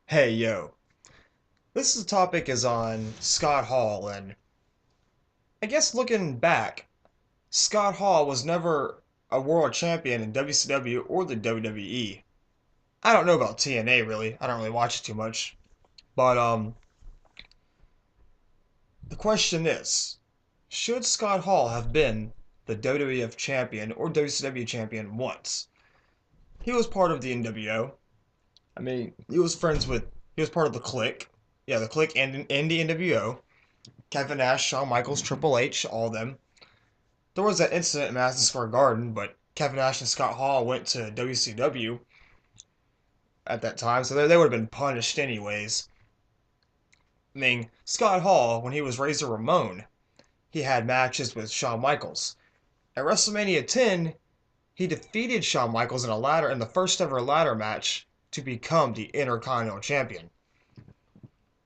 Hey yo, topic is on Scott Hall, and I guess looking back, Scott Hall was never a world champion in WCW or the WWE. I don't know about TNA really. I don't really watch it too much. But the question is, should Scott Hall have been the WWF champion or WCW champion once? He was part of the NWO. I mean, he was part of the Clique. Yeah, the Clique and the NWO. Kevin Nash, Shawn Michaels, Triple H, all of them. There was that incident in Madison Square Garden, but Kevin Nash and Scott Hall went to WCW at that time, so they would have been punished anyways. I mean, Scott Hall, when he was Razor Ramon, he had matches with Shawn Michaels. At WrestleMania 10, he defeated Shawn Michaels in the first ever ladder match to become the Intercontinental Champion.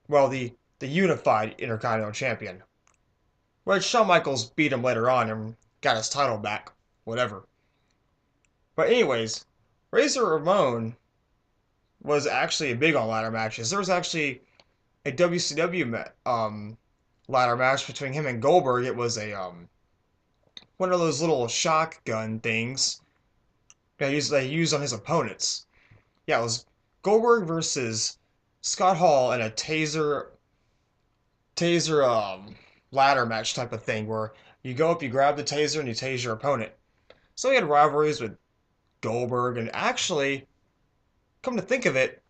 Well, the unified Intercontinental Champion. Which Shawn Michaels beat him later on and got his title back. Whatever. But anyways, Razor Ramon was actually big on ladder matches. There was actually a WCW ladder match between him and Goldberg. It was a one of those little shotgun things they used on his opponents. Yeah, it was Goldberg versus Scott Hall in a taser ladder match type of thing where you go up, you grab the taser, and you tase your opponent. So he had rivalries with Goldberg, and actually, come to think of it,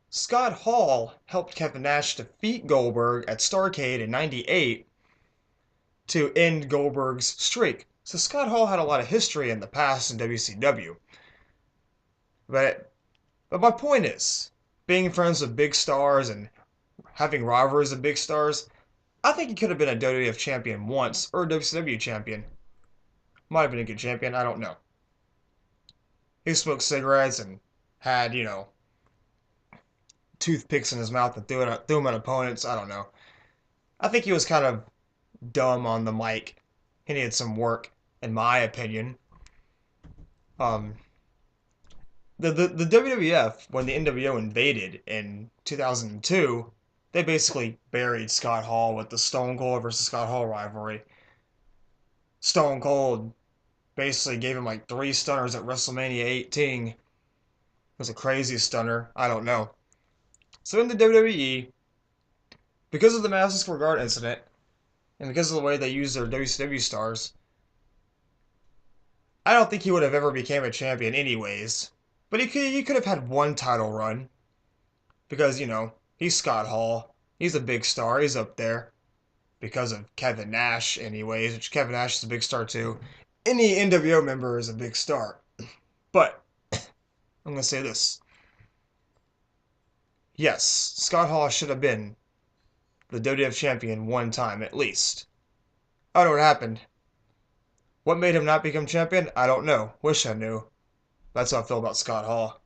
Scott Hall helped Kevin Nash defeat Goldberg at Starrcade in '98 to end Goldberg's streak. So Scott Hall had a lot of history in the past in WCW. But but my point is, being friends with big stars and having rivalries with big stars, I think he could have been a WWF champion once or a WCW champion. Might have been a good champion, I don't know. He smoked cigarettes and had, toothpicks in his mouth and threw them at opponents. I don't know. I think he was kind of dumb on the mic. He needed some work, in my opinion. Um, the WWF, when the NWO invaded in 2002, they basically buried Scott Hall with the Stone Cold versus Scott Hall rivalry. Stone Cold basically gave him like three stunners at WrestleMania 18. It was a crazy stunner. I don't know. So in the WWE, because of the Madison Square Garden incident, and because of the way they use their WCW stars, I don't think he would have ever became a champion anyways. But he could have had one title run because he's Scott Hall. He's a big star. He's up there because of Kevin Nash anyways, which Kevin Nash is a big star too. Any NWO member is a big star. But I'm gonna say this: yes, Scott Hall should have been the WWF champion one time at least. I don't know what happened. What made him not become champion? I don't know. Wish I knew. That's how I feel about Scott Hall.